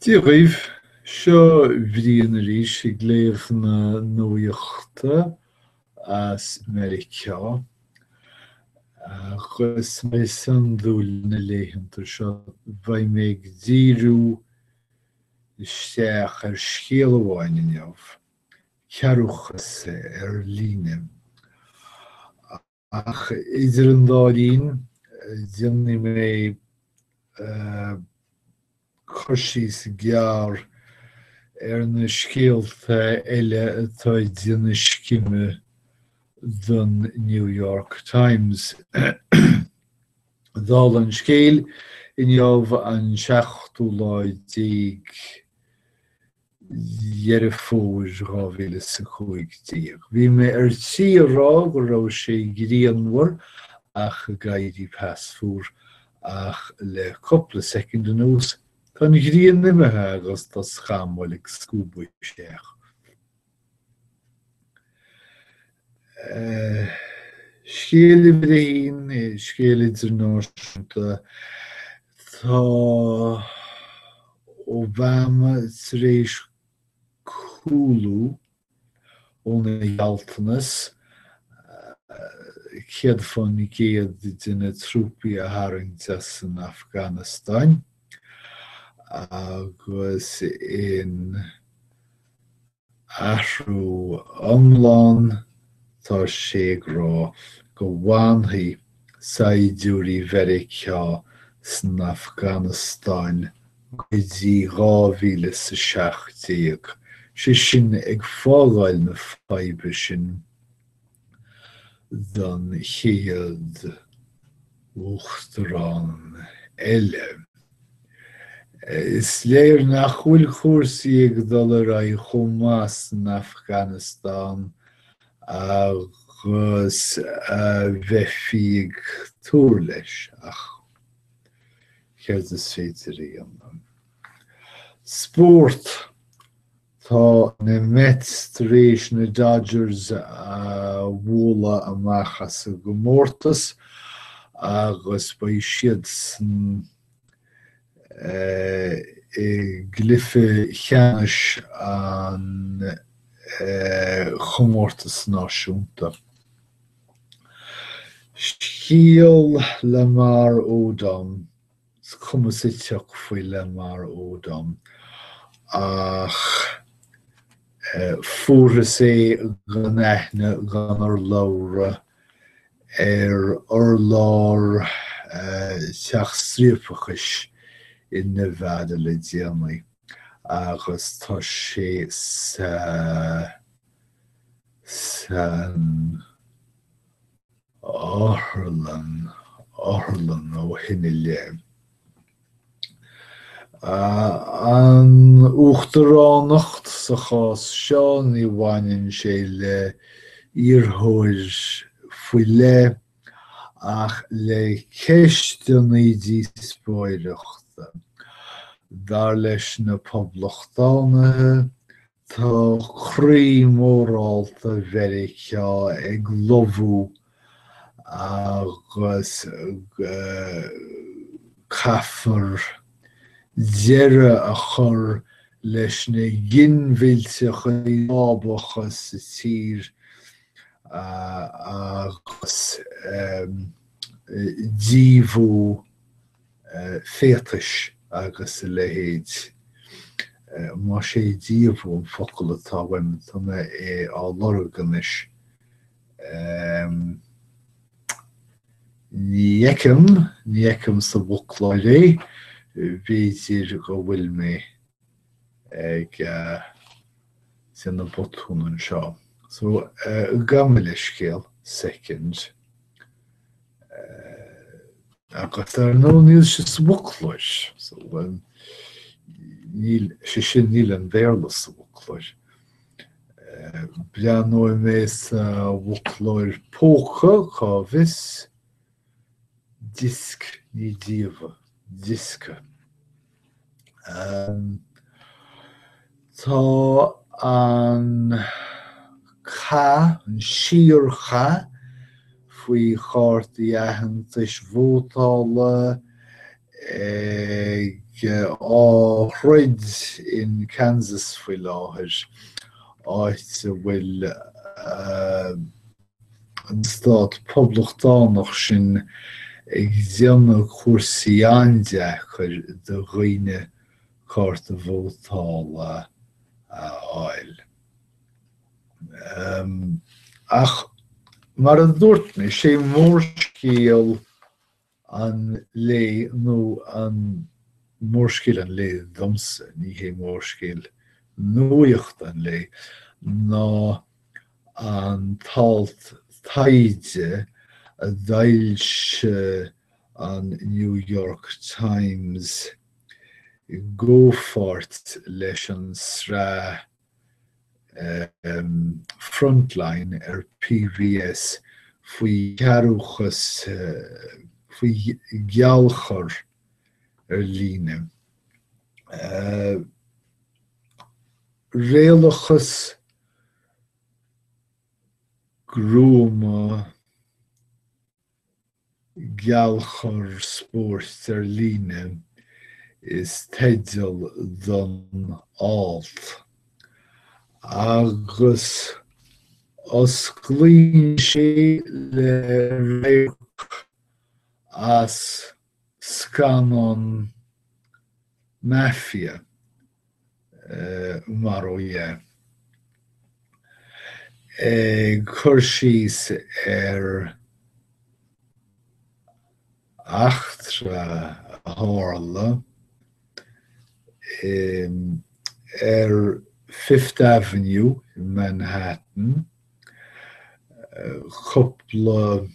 Díobh seo bhríon arís I gléamh na nuaíochta as Mericeá agus mé san dhúil na léitheanta seo bhaid mé ag díriú isteach ar scéal amháin inniu cearúchas ar líne. Ach idir an dáilín déanfaimh mé cosí sa ghearr ar na scéalta eile atá déanana sciime don New York Times. Dál an scéal inniu an 17 Dheirfiúr 2015. Bhí mé ar tí rá go raibh sé gríonmhar ach a gcaighdeí passpór ach le cúpla second anuas tá gríon nimithe agus tá schamáil ag scúbadh isteach. Scéal imreoin scéal idirnáisiúnta tá Obama tar éis cúlú óna Jaltanas céad fan I gcéad duine trúpaí a tharraingthe san Afganastáin agus in athrú iomlán tá sé ag rá go bhaintí saghdiúirí Mheiriceá san Afganastáin go dtí 2017. Sé sin ag fágáil na fadhba sin don chéad uachtarán eile. Is léir nach bhfuil cúrsaí ag dul ar aghaidh chomh maith san Afganastáin agus bheitfí ag túr leis ach céard is féidir an. Spórt tá na Mets tar éis na Dodgers bhuala amachchas a go mórtas agus ba siad san glyfe cheannis an chomórtas náisiúnta. Scial Lamar Odom chumas iteach faoi Lamar Odom ach fuair é gan aithne gan ar labhra ar urlár teach stríopachais in Nevada le déanaí agus tá sé san Orlan ó Hinne le. An uachtaránacht sa chás seo ní bhaineann sé le iarthóir faoi le ach le ceisteannaí díospóireachta. Dar leis na poblachtánaithe tá croí mórálta Mheiriceá ag lomhú agus caithfear deireadh a chur leis na ghinmhilteachí ábhachas sa tír agus díomhú féatais agus a lehéid. Má sé díomhú an focail atá weimtana á lorganis. Ní eiceam sa bhuacláid é, b'fhéidir go bhfuil mé ag san na botúnan seo. So gama le scéal second agus ar nó níl sé sa bhuacláid. So sé sin níl an bhéarla sa bhuacláid. Breanóidh mé sa bhuacláid póca cá bhis disc ní díomha. Disca. Tá an siar cha faoi cháirtaí aitheantais vótála ag Red in Kansas for láthir áit bhfuil an stát poblachtánacht sin ag déanamh cuasaí ainde chuir do dhaoine Carta Vótála áil. Ach mar an dúirt mé sé mór scéal an lé nó an mór scéal an lé domsa, ní hé mór scéal nuacht an lé, ná an talt taide a d'ailse an New York Times gófart leis an srá frontline PBS faoi cearúchas faoi geallchar líne. Réalachas grúma geallchar spórt líne is teideal don ált. Agus os glíonn sé le réamh as scanán mafia mar ó dhé. Chuir síos achtra hála Fifth Avenue in Manhattan, couple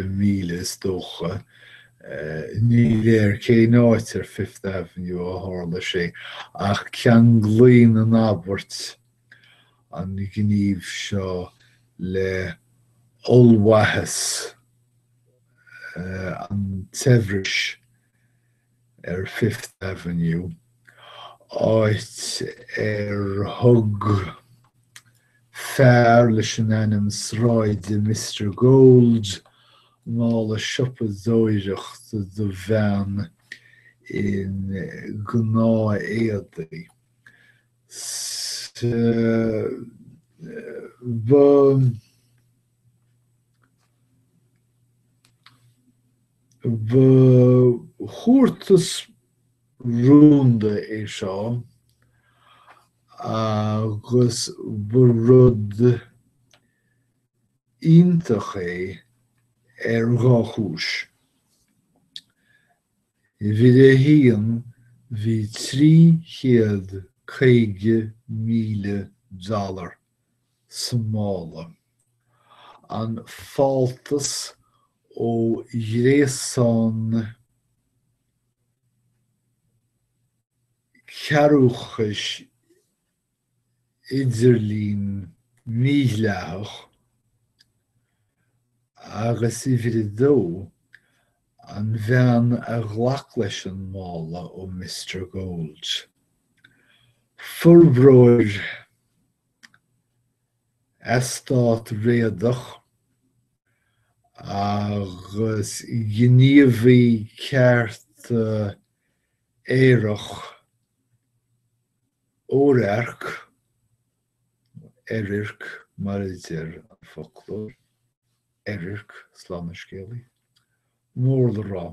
miles dócha, ní cé náit Fifth Avenue a hála sé, ach cean glín an abhairt an gníomh seo le olmhaithas an tebhris Fifth Avenue. Áit thug fearr leis an ainm sráide Mr. Gold mála siopa dóireacht do bhean in gná éadaí. Chuairtas rúnda é seo agus rud iontach é dhá chúis. Bhí híon bhí $350,000 Somála an fáltas ó dhréasán cearúchas idirlín míleach agus I bhí dó an bhean a ghlach leis an mála ó Mr. Gold. Furbróir Estát réadach agus gníomhaí ceart éireach órearc, éirearc mar idir an folklór, éirearc slána scéalaí, mór le rá.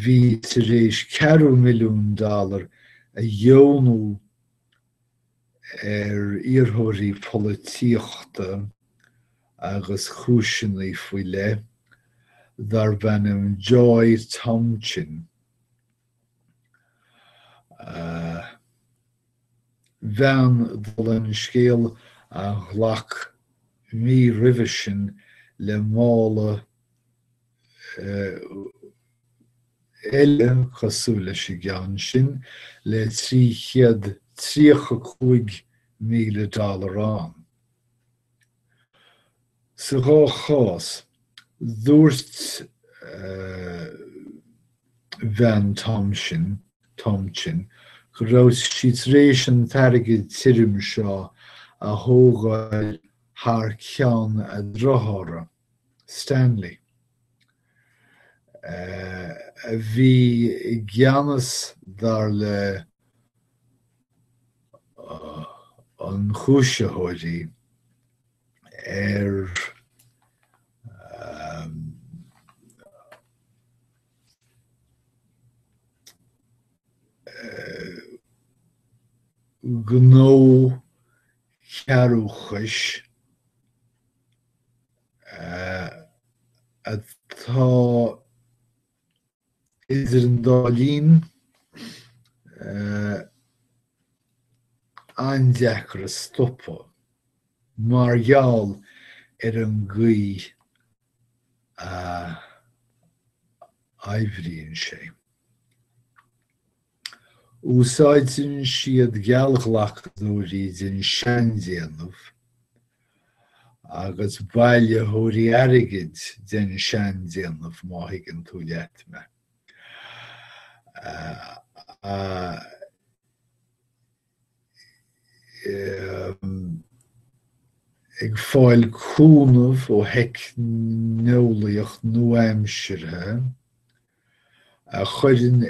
Bhí tar éis $4 milliún a dheonú iarrthóirí polítíochta agus chúiseannaí faoi le dar bheanam Joy Tompkins. Bhean dul an scéal a ghlach mí roimhe sin le mála eile cosú leis I gceann sin le $350,000 an. Sa dhá chás, dúirt Bhean Tompkins go raibh siad tar éis an tairgid tirim seo a thógáil thar ceann a drothóra, Stanley. Bhí Giannis dar le an chúiseóirí gnó cearúchais atá idir an dálín andeachar a stoppa mar gheall an gaoi aibhríonn sé. Úsáidteann siad geallachtlachtóirí den seandéanamh agus baillitheoirí airgid den seandéanamh má thuigeann tú leat me. Ag fáil cúnamh ó heic neolaíocht nuaimseartha a chuireann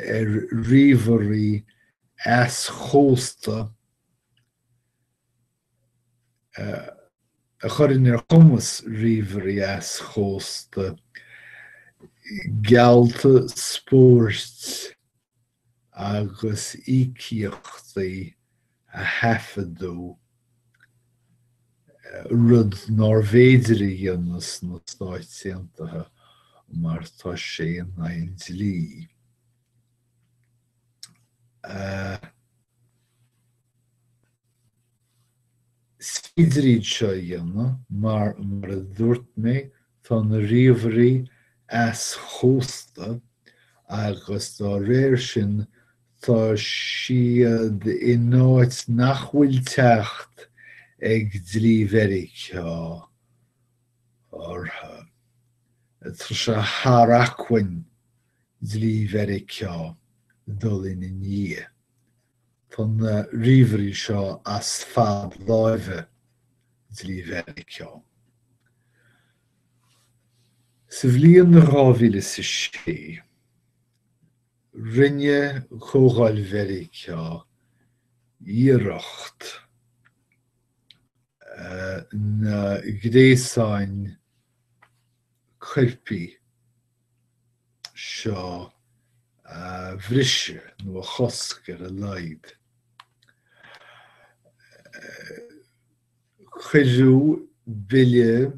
ríomhairí as-chósta a chuireann chumas ríomhairí as-chósta geallta spóirt agus ícíochtaí a thaifeadú rud Norvéidirí dhéannas na Stáit Aontaithe mar tá sé in aghaidh dlí. Svídríd seo dhéanamh mar a dúirt mé tá na ríomhairí as-chósta agus dá réir sin tá siad in áit nach bhfuil teacht ag dlí Mheiriceá orthu. Tá sé thar acmhainn dlí Mheiriceá dul ina ndiaidh. Tá na ríomhairí seo as fad láimhe dlí Mheiriceá. Sa bhliain 2006 rinne Chomhdháil Mheiriceá iarracht na gréasáin coirpí seo bhrise nó a chosc ar a laghad. Chuireadh bille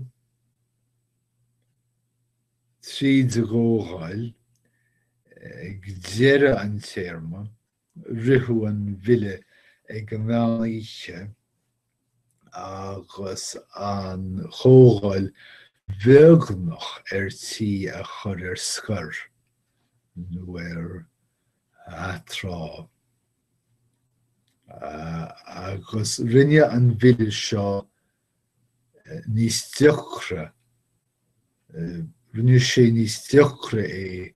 tríd a Chomhdháil ag deireadh an téarma, rithú an bhille ag an mhaith agus an Chomhdháil bheagnach tí a chur ar scar nó ar athrá. Agus rinne an bhille seo níos deocra, rinne sé níos deocra é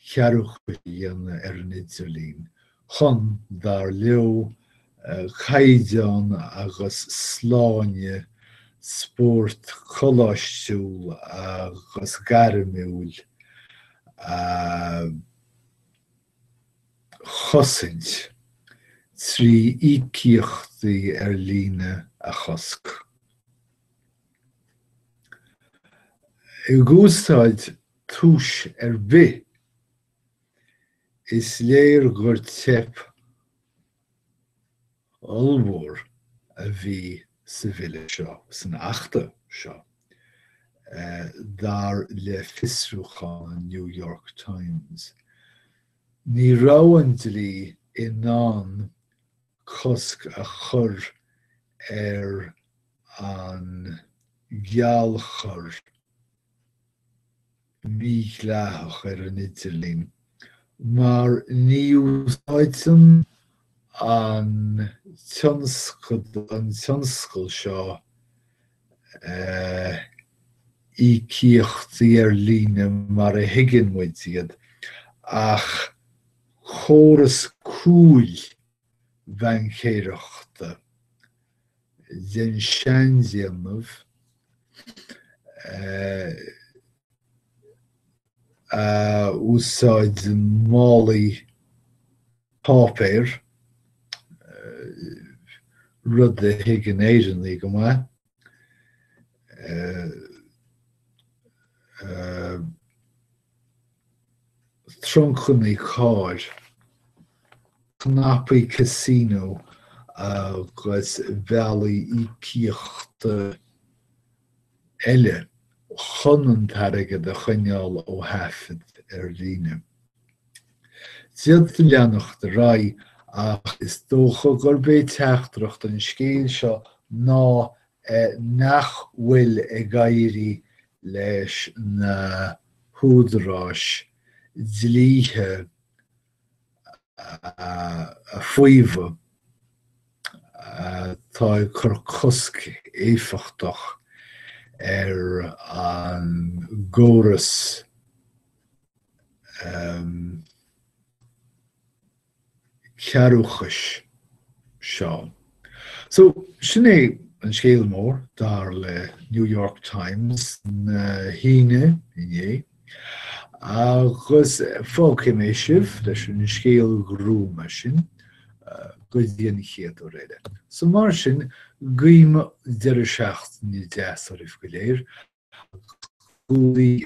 cearúcha dhéanamh ar an idirlín chun dar leo caighdeán agus sláine spórt choláistúil agus gairmiúil chosaint trí ícíochtaí ar líne a chosc. I gcúsáid túis ar bith is léir gur teip ollmhór a bhí sa bhille seo, san achta seo, dar le fiosrúchán New York Times. Ní raibh dlí in ann cosc a chur ar an geallchor mídhleathach ar an idirlín, mar ní úsáidteann an tionscal seo ícíochtaí ar líne mar a thuigeann muid iad ach chóras cúil bhancéireachta den seandéanamh úsáid málaí pápéir rud a higgin éidirlí go maith. Truncannaí cáir, Knappy Casino agus bhealaí ícíochta eile chunan tarigad a chuineáil ó hafid líne. Siad leannacht de rai ach is dócha gur bé teachtracht an scéal seo ná nachhfuil gairí leis na húdaráis dlíthe a fuomha tá chur cosc éifiachtach an gcóras cearúchais seo. So sin é an scéal mór dar le New York Times na híine inné agus fágim é sibh leis an scéal grúma sin go dtíana chéad ó réide. So mar sin guim 17 go léir gúlaí